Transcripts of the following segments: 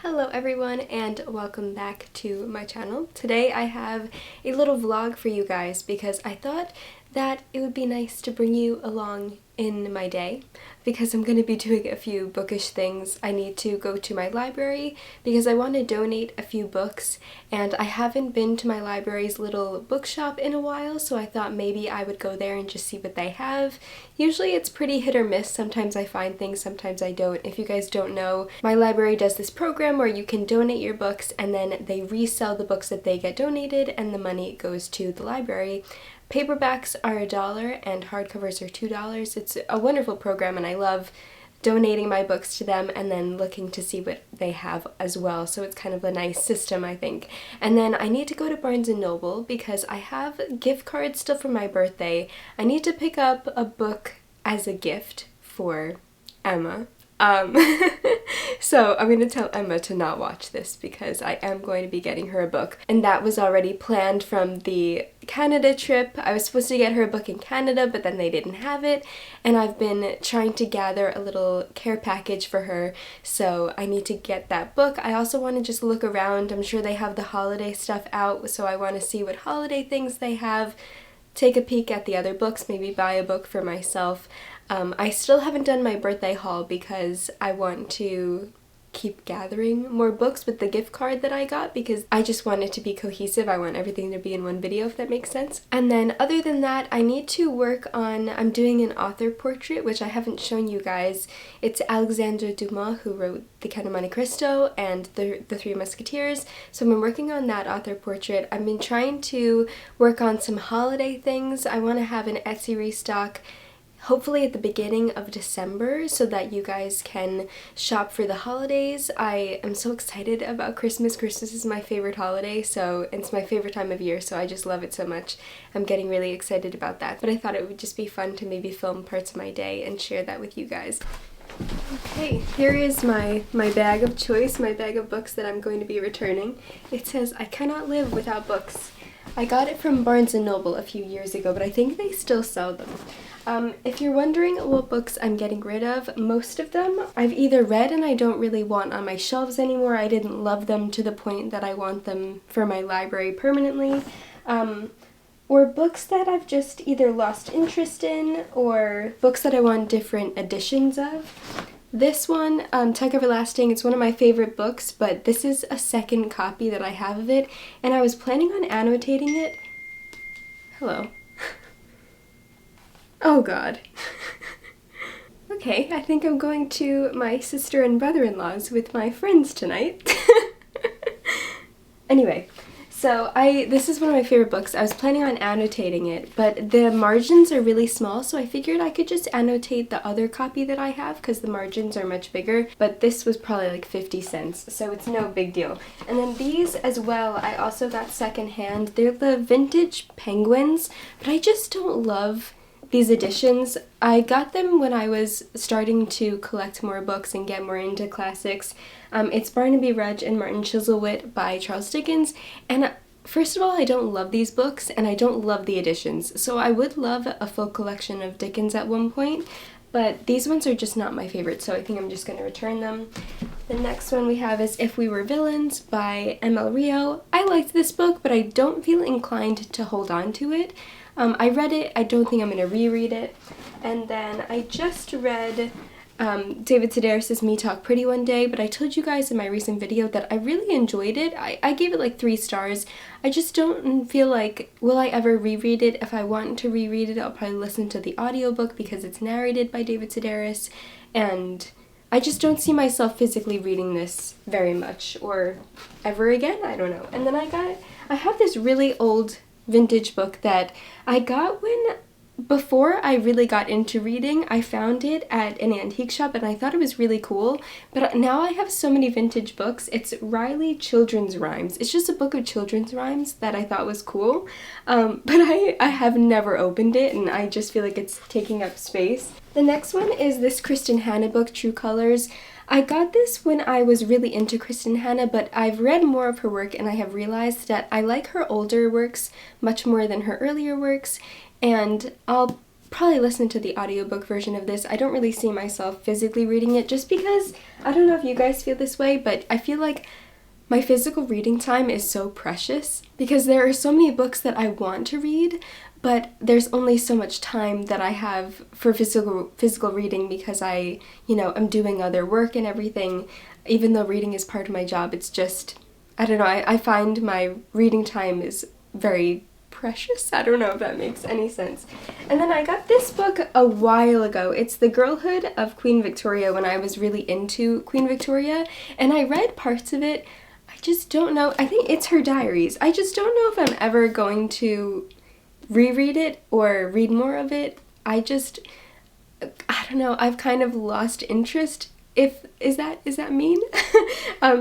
Hello everyone and welcome back to my channel. Today I have a little vlog for you guys because I thought that it would be nice to bring you along in my day because I'm going to be doing a few bookish things. I need to go to my library because I want to donate a few books and I haven't been to my library's little bookshop in a while, so I thought maybe I would go there and just see what they have. Usually it's pretty hit or miss. Sometimes I find things, sometimes I don't. If you guys don't know, my library does this program where you can donate your books and then they resell the books that they get donated and the money goes to the library. Paperbacks are $1 and hardcovers are $2. It's a wonderful program and I love donating my books to them and then looking to see what they have as well. So it's kind of a nice system, I think. And then I need to go to Barnes & Noble because I have gift cards still from my birthday. I need to pick up a book as a gift for Emma. So I'm going to tell Emma to not watch this because I am going to be getting her a book. And that was already planned from the Canada trip. I was supposed to get her a book in Canada, but then they didn't have it. And I've been trying to gather a little care package for her, so I need to get that book. I also want to just look around. I'm sure they have the holiday stuff out, so I want to see what holiday things they have. Take a peek at the other books, maybe buy a book for myself. I still haven't done my birthday haul because I want to keep gathering more books with the gift card that I got because I just want it to be cohesive. I want everything to be in one video, if that makes sense. And then other than that, I need to work on, I'm doing an author portrait, which I haven't shown you guys. It's Alexandre Dumas, who wrote The Count of Monte Cristo and the Three Musketeers. So I've been working on that author portrait. I've been trying to work on some holiday things. I want to have an Etsy restock hopefully at the beginning of December so that you guys can shop for the holidays. I am so excited about Christmas. Christmas is my favorite holiday, so it's my favorite time of year, so I just love it so much. I'm getting really excited about that, but I thought it would just be fun to maybe film parts of my day and share that with you guys. Okay, here is my bag of choice, my bag of books that I'm going to be returning. It says, "I cannot live without books." I got it from Barnes & Noble a few years ago, but I think they still sell them. If you're wondering what books I'm getting rid of, most of them I've either read and I don't really want on my shelves anymore. I didn't love them to the point that I want them for my library permanently. Or books that I've just either lost interest in or books that I want different editions of. This one, Tug Everlasting, it's one of my favorite books, but this is a second copy that I have of it, and I was planning on annotating it. Hello. Oh god. Okay, I think I'm going to my sister and brother-in-law's with my friends tonight. Anyway, so this is one of my favorite books. I was planning on annotating it, but the margins are really small, so I figured I could just annotate the other copy that I have because the margins are much bigger, but this was probably like 50 cents, so it's no big deal. And then these as well, I also got secondhand. They're the vintage penguins, but I just don't love these editions. I got them when I was starting to collect more books and get more into classics. It's Barnaby Rudge and Martin Chuzzlewit by Charles Dickens, and first of all, I don't love these books and I don't love the editions, so I would love a full collection of Dickens at one point, but these ones are just not my favorite, so I think I'm just going to return them. The next one we have is If We Were Villains by M.L. Rio. I liked this book, but I don't feel inclined to hold on to it. I read it, I don't think I'm going to reread it. And then I just read David Sedaris' Me Talk Pretty One Day, but I told you guys in my recent video that I really enjoyed it. I gave it like 3 stars. I just don't feel like, will I ever reread it? If I want to reread it, I'll probably listen to the audiobook because it's narrated by David Sedaris, and I just don't see myself physically reading this very much, or ever again, I don't know. And then I have this really old vintage book that I got before I really got into reading. I found it at an antique shop and I thought it was really cool, but now I have so many vintage books. It's Riley Children's Rhymes. It's just a book of children's rhymes that I thought was cool, but I have never opened it and I just feel like it's taking up space. The next one is this Kristen Hanna book, True Colors. I got this when I was really into Kristen Hanna, but I've read more of her work and I have realized that I like her older works much more than her earlier works, and I'll probably listen to the audiobook version of this. I don't really see myself physically reading it just because, I don't know if you guys feel this way, but I feel like my physical reading time is so precious because there are so many books that I want to read, but there's only so much time that I have for physical reading because I, I'm doing other work and everything. Even though reading is part of my job, it's just, I don't know, I find my reading time is very precious. I don't know if that makes any sense. And then I got this book a while ago. It's The Girlhood of Queen Victoria when I was really into Queen Victoria, and I read parts of it. I just don't know. I think it's her diaries. I just don't know if I'm ever going to reread it or read more of it. I don't know. I've kind of lost interest. Is that mean?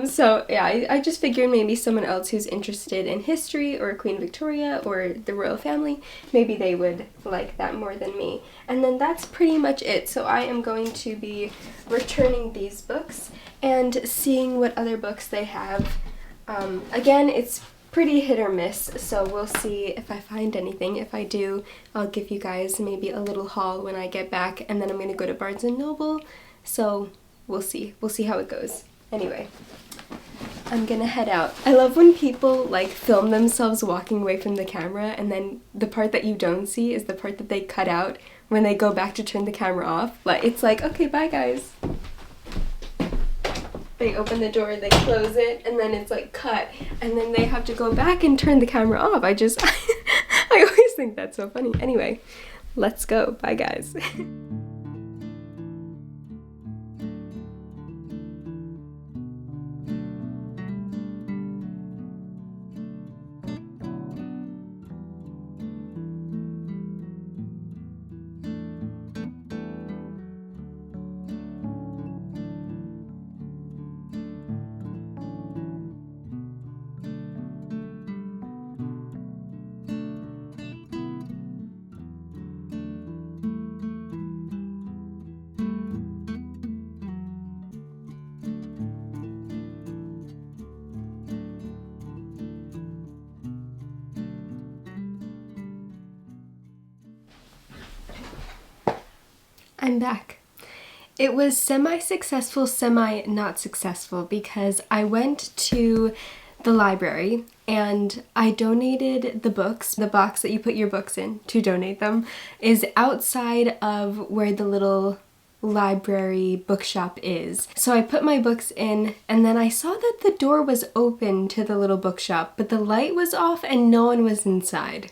So yeah, I just figured maybe someone else who's interested in history or Queen Victoria or the royal family, maybe they would like that more than me. And then that's pretty much it. So I am going to be returning these books and seeing what other books they have. Again, it's pretty hit or miss, so we'll see if I find anything. If I do, I'll give you guys maybe a little haul when I get back, and then I'm gonna go to Barnes & Noble, so we'll see how it goes. Anyway, I'm gonna head out. I love when people like film themselves walking away from the camera, and then the part that you don't see is the part that they cut out when they go back to turn the camera off. Like, it's like, okay, bye guys. They open the door, they close it, and then it's like cut, and then they have to go back and turn the camera off. I always think that's so funny. Anyway, let's go. Bye guys. I'm back. It was semi-successful, semi-not successful because I went to the library and I donated the books. The box that you put your books in to donate them is outside of where the little library bookshop is. So I put my books in, and then I saw that the door was open to the little bookshop, but the light was off and no one was inside.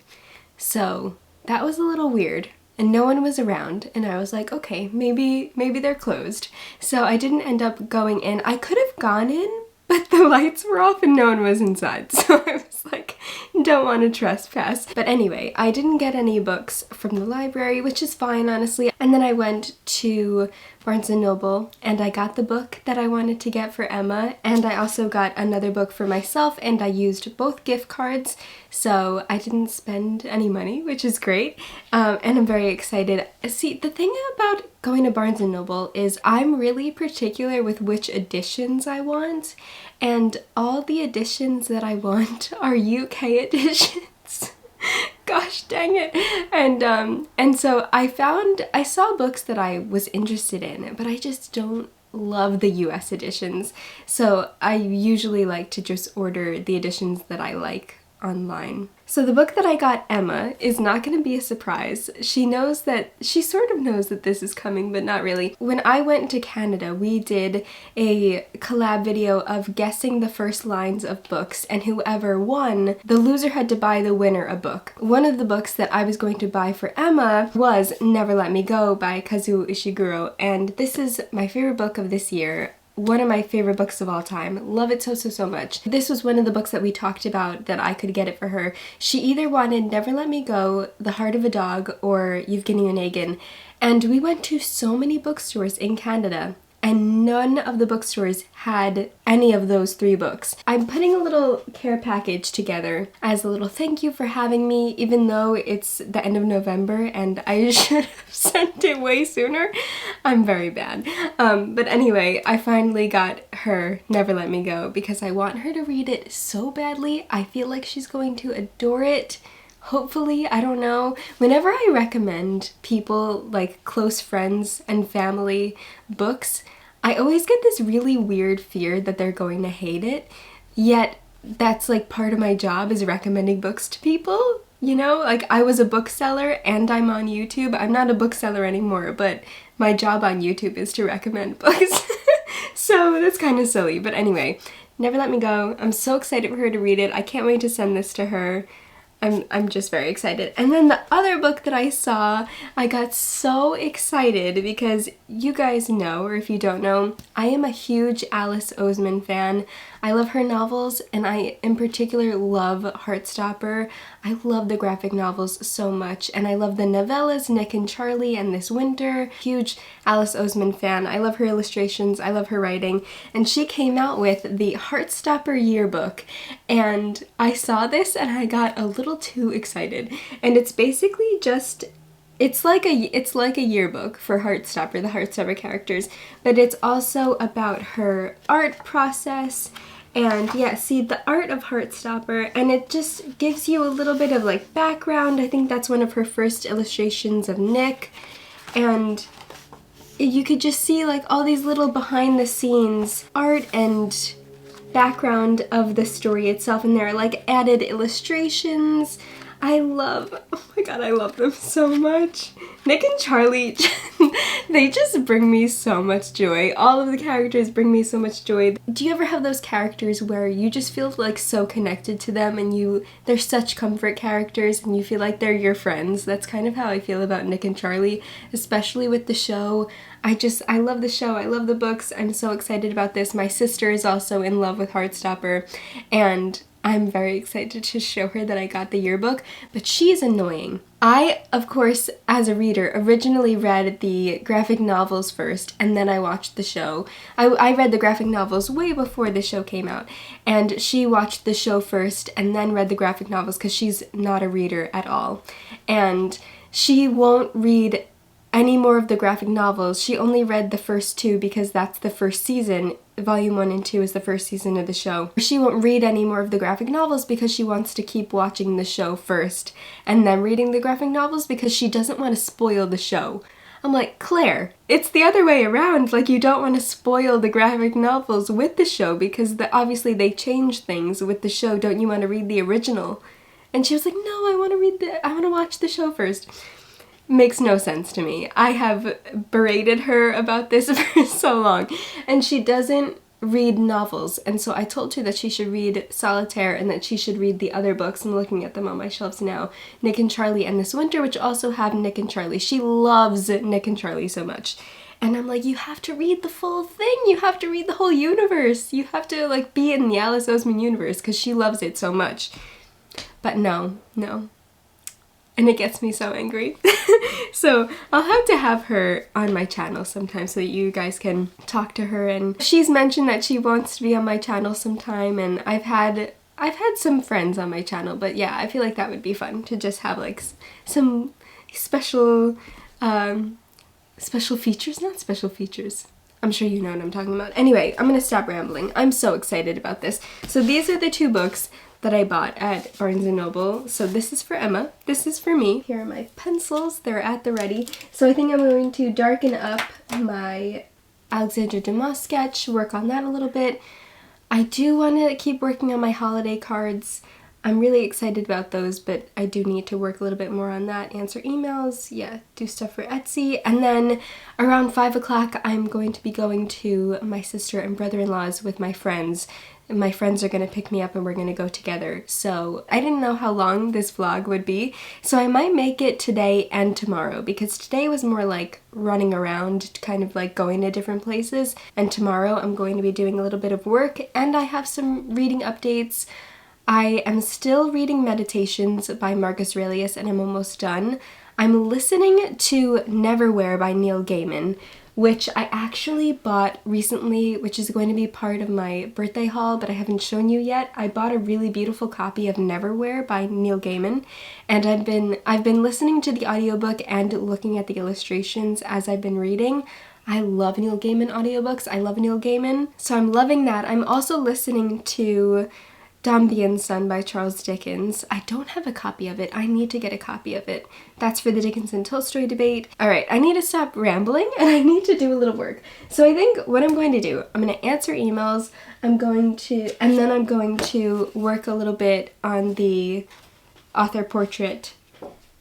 So that was a little weird. And no one was around, and I was like, okay, maybe they're closed. So I didn't end up going in. I could have gone in, but the lights were off and no one was inside. So I was like, don't want to trespass. But anyway, I didn't get any books from the library, which is fine, honestly. And then I went to Barnes & Noble, and I got the book that I wanted to get for Emma, and I also got another book for myself, and I used both gift cards, so I didn't spend any money, which is great, and I'm very excited. See, the thing about going to Barnes & Noble is I'm really particular with which editions I want, and all the editions that I want are UK editions. Gosh dang it. And so I saw books that I was interested in, but I just don't love the US editions. So I usually like to just order the editions that I like online. So the book that I got Emma is not going to be a surprise. She sort of knows that this is coming, but not really. When I went to Canada, we did a collab video of guessing the first lines of books, and whoever won, the loser had to buy the winner a book. One of the books that I was going to buy for Emma was Never Let Me Go by Kazuo Ishiguro, and this is my favorite book of this year. One of my favorite books of all time. Love it so much. This was one of the books that we talked about that I could get it for her. She either wanted Never Let Me Go, The Heart of a Dog, or Yevgeny Onegin. And we went to so many bookstores in Canada, and none of the bookstores had any of those three books. I'm putting a little care package together as a little thank you for having me, even though it's the end of November and I should have sent it way sooner. I'm very bad. But anyway, I finally got her Never Let Me Go because I want her to read it so badly. I feel like she's going to adore it. hopefully, I don't know. Whenever I recommend people, like close friends and family, books, I always get this really weird fear that they're going to hate it, yet that's like part of my job is recommending books to people, you know? Like I was a bookseller and I'm on YouTube. I'm not a bookseller anymore, but my job on YouTube is to recommend books. So that's kind of silly, but anyway, Never Let Me Go. I'm so excited for her to read it. I can't wait to send this to her. I'm just very excited. And then the other book that I saw, I got so excited because you guys know, or if you don't know, I am a huge Alice Oseman fan. I love her novels, and I in particular love Heartstopper. I love the graphic novels so much, and I love the novellas, Nick and Charlie and This Winter. Huge Alice Oseman fan. I love her illustrations, I love her writing, and she came out with the Heartstopper yearbook, and I saw this and I got a little too excited. And it's basically just it's like a yearbook for Heartstopper, the Heartstopper characters, but it's also about her art process. And yeah, see the art of Heartstopper, and it just gives you a little bit of like background. I think that's one of her first illustrations of Nick, and you could just see like all these little behind the scenes art and background of the story itself, and there are like added illustrations. Oh my god, I love them so much. Nick and Charlie, they just bring me so much joy. All of the characters bring me so much joy. Do you ever have those characters where you just feel like so connected to them, and they're such comfort characters and you feel like they're your friends? That's kind of how I feel about Nick and Charlie, especially with the show. I love the show, I love the books, I'm so excited about this. My sister is also in love with Heartstopper, and I'm very excited to show her that I got the yearbook, but she's annoying. I, of course, as a reader, originally read the graphic novels first, and then I watched the show. I read the graphic novels way before the show came out, and she watched the show first and then read the graphic novels because she's not a reader at all. And she won't read any more of the graphic novels. She only read the first two because that's the first season. Volume 1 and 2 is the first season of the show. She won't read any more of the graphic novels because she wants to keep watching the show first and then reading the graphic novels because she doesn't want to spoil the show. I'm like, Claire, it's the other way around. Like, you don't want to spoil the graphic novels with the show because obviously they change things with the show. Don't you want to read the original? And she was like, no, I want to watch the show first. Makes no sense to me. I have berated her about this for so long, and she doesn't read novels, and so I told her that she should read Solitaire and that she should read the other books. I'm looking at them on my shelves now, Nick and Charlie and This Winter, which also have Nick and Charlie. She loves Nick and Charlie so much. And I'm like, you have to read the full thing. You have to read the whole universe. You have to like be in the Alice Oseman universe because she loves it so much. But no. And it gets me so angry. So I'll have her on my channel sometime so that you guys can talk to her. And she's mentioned that she wants to be on my channel sometime, and I've had some friends on my channel, but yeah, I feel like that would be fun to just have like some special features, not special features. I'm sure you know what I'm talking about. Anyway, I'm gonna stop rambling. I'm so excited about this. So these are the two books that I bought at Barnes & Noble. So this is for Emma, this is for me. Here are my pencils, they're at the ready. So I think I'm going to darken up my Alexandra Dumas sketch, work on that a little bit. I do want to keep working on my holiday cards. I'm really excited about those, but I do need to work a little bit more on that. Answer emails, yeah, do stuff for Etsy. And then around 5 o'clock, I'm going to be going to my sister and brother-in-law's with my friends. And my friends are going to pick me up and we're going to go together. So I didn't know how long this vlog would be, so I might make it today and tomorrow, because today was more like running around, kind of like going to different places, and tomorrow I'm going to be doing a little bit of work, and I have some reading updates. I am still reading Meditations by Marcus Aurelius, and I'm almost done. I'm listening to Neverwhere by Neil Gaiman, which I actually bought recently, which is going to be part of my birthday haul, but I haven't shown you yet. I bought a really beautiful copy of Neverwhere by Neil Gaiman, and I've been listening to the audiobook and looking at the illustrations as I've been reading. I love Neil Gaiman audiobooks. I love Neil Gaiman, so I'm loving that. I'm also listening to Dombey and Son by Charles Dickens. I don't have a copy of it. I need to get a copy of it. That's for the Dickens and Tolstoy debate. Alright, I need to stop rambling and I need to do a little work. So I think what I'm going to do, I'm going to answer emails, and then I'm going to work a little bit on the author portrait,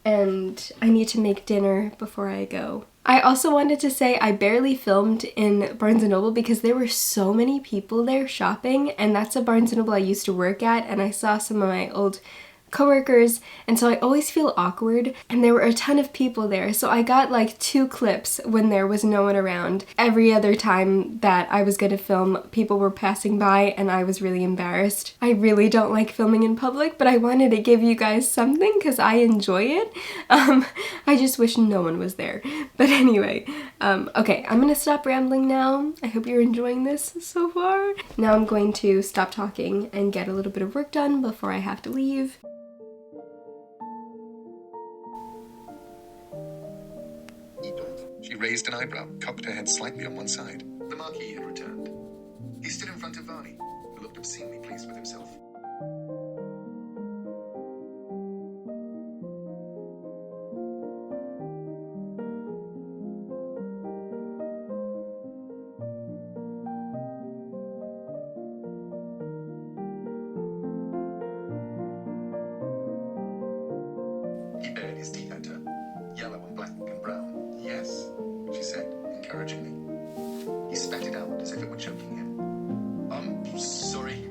and I need to make dinner before I go. I also wanted to say I barely filmed in Barnes & Noble because there were so many people there shopping, and that's a Barnes & Noble I used to work at, and I saw some of my old coworkers, and so I always feel awkward, and there were a ton of people there, so I got like 2 clips when there was no one around. Every other time that I was gonna film, people were passing by and I was really embarrassed. I really don't like filming in public, but I wanted to give you guys something because I enjoy it. I just wish no one was there. But anyway, okay, I'm gonna stop rambling now. I hope you're enjoying this so far. Now I'm going to stop talking and get a little bit of work done before I have to leave. She raised an eyebrow, cocked her head slightly on one side. The Marquis had returned. He stood in front of Varney, who looked obscenely pleased with himself. He bared his teeth at her, yellow and black and brown. Yes, she said, encouragingly. He spat it out as if it were choking him. I'm sorry.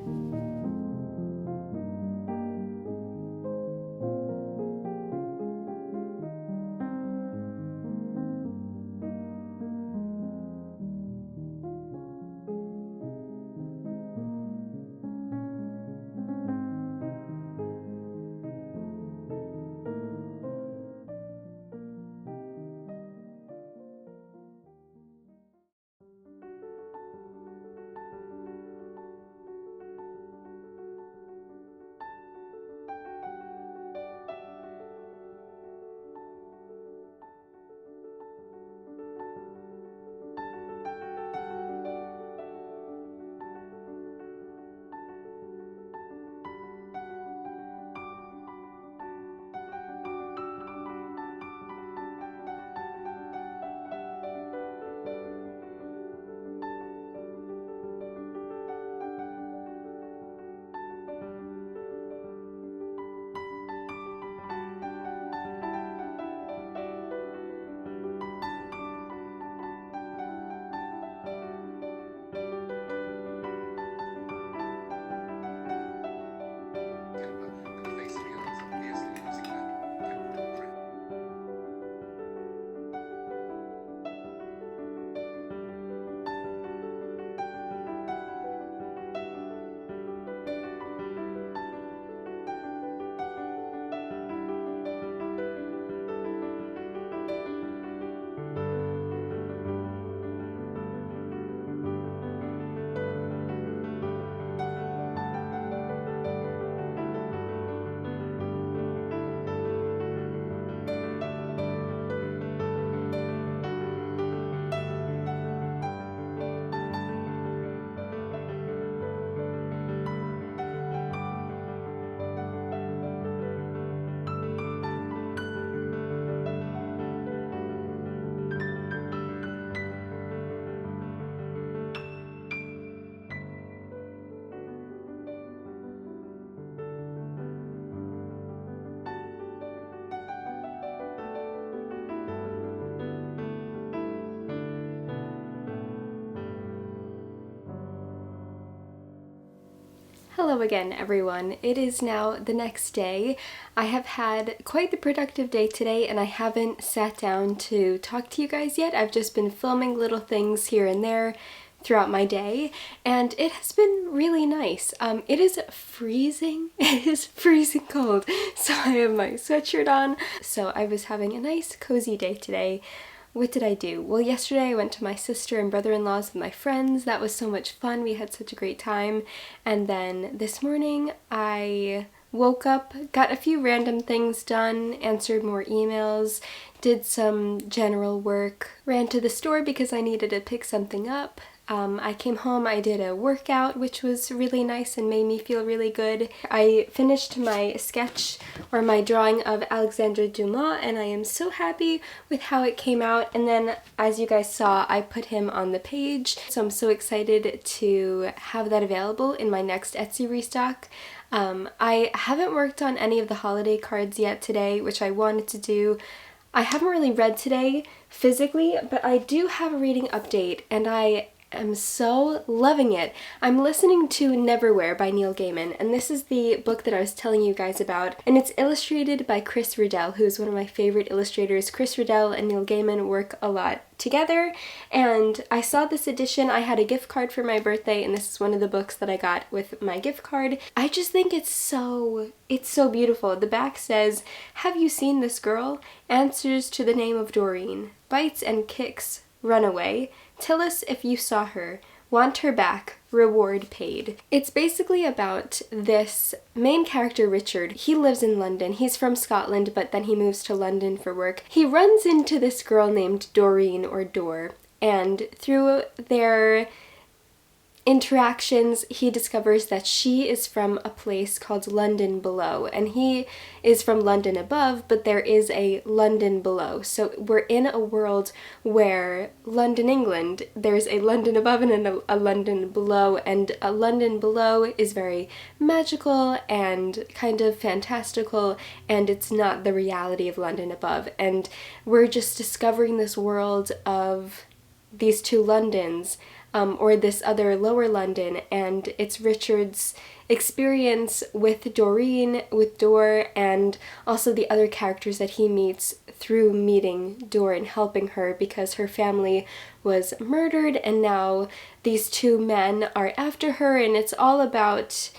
Hello again, everyone. It is now the next day. I have had quite the productive day today, and I haven't sat down to talk to you guys yet. I've just been filming little things here and there throughout my day, and it has been really nice. It is freezing. It is freezing cold, so I have my sweatshirt on. So I was having a nice cozy day today. What did I do? Well, yesterday I went to my sister and brother-in-law's with my friends. That was so much fun. We had such a great time. And then this morning I woke up, got a few random things done, answered more emails, did some general work, ran to the store because I needed to pick something up. I came home, I did a workout, which was really nice and made me feel really good. I finished my sketch or my drawing of Alexandre Dumas, and I am so happy with how it came out. And then, as you guys saw, I put him on the page, so I'm so excited to have that available in my next Etsy restock. I haven't worked on any of the holiday cards yet today, which I wanted to do. I haven't really read today physically, but I do have a reading update, and I am so loving it. I'm listening to Neverwhere by Neil Gaiman, and this is the book that I was telling you guys about, and it's illustrated by Chris Riddell, who's one of my favorite illustrators. Chris Riddell and Neil Gaiman work a lot together, and I saw this edition. I had a gift card for my birthday, and this is one of the books that I got with my gift card. I just think it's so beautiful. The back says, "Have you seen this girl? Answers to the name of Doreen. Bites and kicks. Runaway. Tell us if you saw her. Want her back. Reward paid." It's basically about this main character, Richard. He lives in London. He's from Scotland, but then he moves to London for work. He runs into this girl named Doreen, or Dor, and through their interactions, he discovers that she is from a place called London Below, and he is from London Above, but there is a London Below. So we're in a world where London, England, there's a London Above and a London Below, and a London Below is very magical and kind of fantastical, and it's not the reality of London Above. And we're just discovering this world of these two Londons, or this other lower London, and it's Richard's experience with Doreen, with Dor, and also the other characters that he meets through meeting Dor and helping her because her family was murdered, and now these two men are after her, and it's all about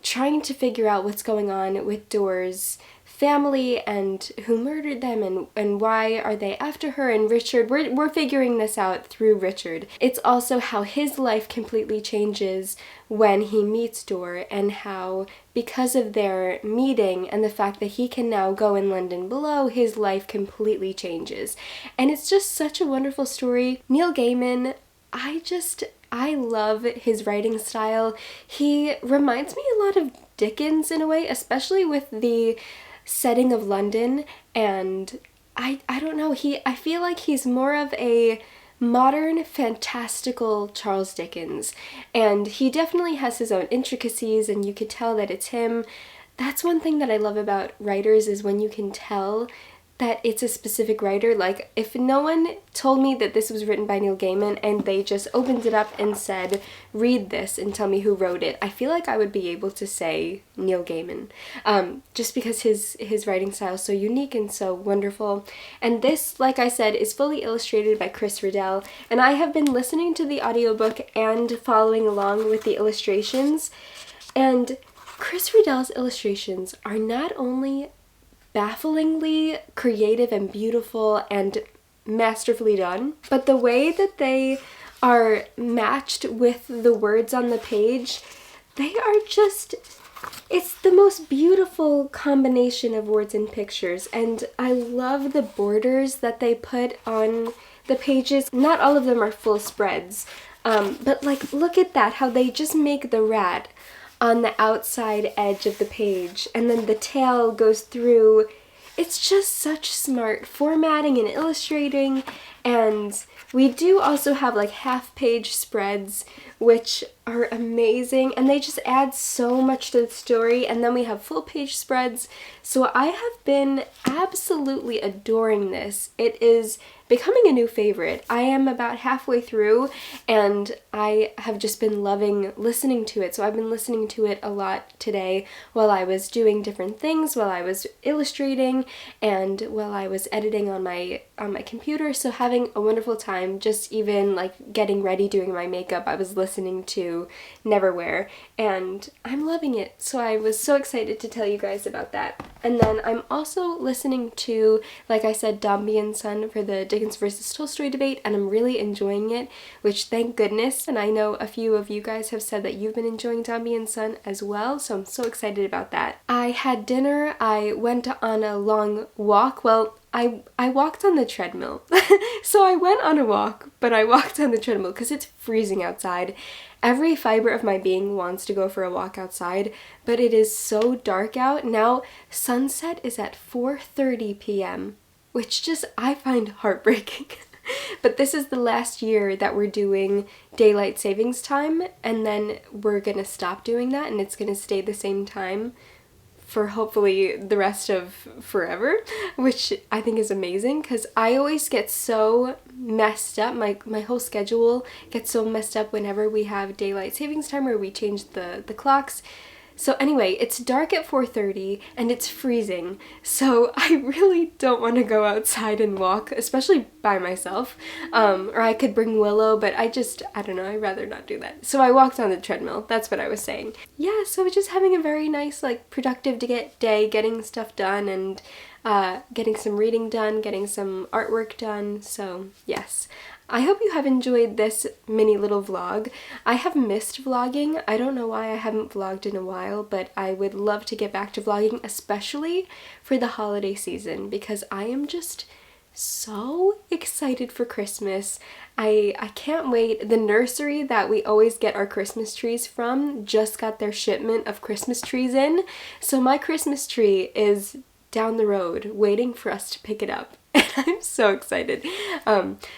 trying to figure out what's going on with Dor's family and who murdered them and why are they after her, and Richard, we're figuring this out through Richard. It's also how his life completely changes when he meets Dor, and how because of their meeting and the fact that he can now go in London Below, his life completely changes. And it's just such a wonderful story. Neil Gaiman, I love his writing style. He reminds me a lot of Dickens in a way, especially with the setting of London, and I don't know, I feel like he's more of a modern fantastical Charles Dickens, and he definitely has his own intricacies, and you could tell that it's him. That's one thing that I love about writers, is when you can tell that it's a specific writer. Like, if no one told me that this was written by Neil Gaiman and they just opened it up and said, read this and tell me who wrote it, I feel like I would be able to say Neil Gaiman, just because his writing style is so unique and so wonderful. And this, like I said, is fully illustrated by Chris Riddell, and I have been listening to the audiobook and following along with the illustrations, and Chris Riddell's illustrations are not only bafflingly creative and beautiful and masterfully done, but the way that they are matched with the words on the page, they are just, it's the most beautiful combination of words and pictures. And I love the borders that they put on the pages. Not all of them are full spreads, but like, look at that, how they just make the rat on the outside edge of the page, and then the tail goes through. It's just such smart formatting and illustrating, and we do also have like half-page spreads, which are amazing, and they just add so much to the story, and then we have full-page spreads. So I have been absolutely adoring this. It is becoming a new favorite. I am about halfway through, and I have just been loving listening to it. So I've been listening to it a lot today while I was doing different things, while I was illustrating, and while I was editing on my computer. So having a wonderful time, just even like getting ready, doing my makeup, I was listening to Neverwhere, and I'm loving it. So I was so excited to tell you guys about that. And then I'm also listening to, like I said, Dombey and Son for the Dickens versus Tolstoy debate, and I'm really enjoying it, which thank goodness. And I know a few of you guys have said that you've been enjoying Dombey and Son as well, so I'm so excited about that. I had dinner, I went on a long walk. Well, I walked on the treadmill. So I went on a walk, but I walked on the treadmill because it's freezing outside. Every fiber of my being wants to go for a walk outside, but it is so dark out. Now, sunset is at 4:30 p.m., which just I find heartbreaking. But this is the last year that we're doing daylight savings time, and then we're gonna stop doing that, and it's gonna stay the same time for hopefully the rest of forever, which I think is amazing because I always get so messed up. My whole schedule gets so messed up whenever we have daylight savings time or we change the clocks. So anyway, it's dark at 4:30 and it's freezing, so I really don't want to go outside and walk, especially by myself. Or I could bring Willow, but I don't know, I'd rather not do that. So I walked on the treadmill, that's what I was saying. Yeah, so just having a very nice, like, productive day, getting stuff done and getting some reading done, getting some artwork done, so yes. I hope you have enjoyed this mini little vlog. I have missed vlogging. I don't know why I haven't vlogged in a while, but I would love to get back to vlogging, especially for the holiday season, because I am just so excited for Christmas. I can't wait. The nursery that we always get our Christmas trees from just got their shipment of Christmas trees in, so my Christmas tree is down the road waiting for us to pick it up. And I'm so excited.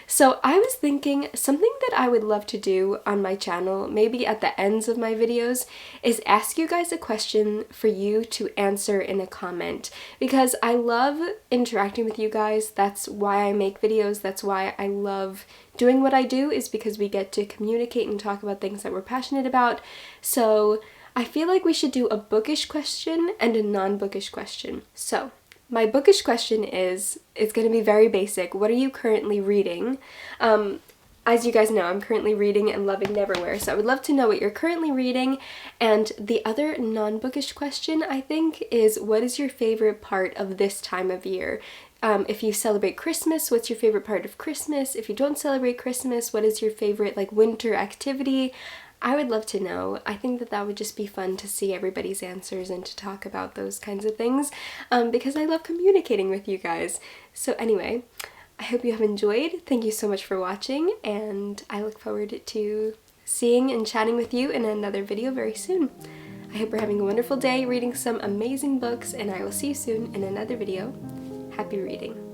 So I was thinking something that I would love to do on my channel, maybe at the ends of my videos, is ask you guys a question for you to answer in a comment, because I love interacting with you guys. That's why I make videos. That's why I love doing what I do, is because we get to communicate and talk about things that we're passionate about. So I feel like we should do a bookish question and a non-bookish question. So my bookish question is, it's going to be very basic. What are you currently reading? As you guys know, I'm currently reading and loving Neverwhere, so I would love to know what you're currently reading. And the other non-bookish question, I think, is what is your favorite part of this time of year? If you celebrate Christmas, what's your favorite part of Christmas? If you don't celebrate Christmas, what is your favorite, like, winter activity? I would love to know. I think that would just be fun to see everybody's answers and to talk about those kinds of things, because I love communicating with you guys. So anyway, I hope you have enjoyed. Thank you so much for watching, and I look forward to seeing and chatting with you in another video very soon. I hope you're having a wonderful day reading some amazing books, and I will see you soon in another video. Happy reading.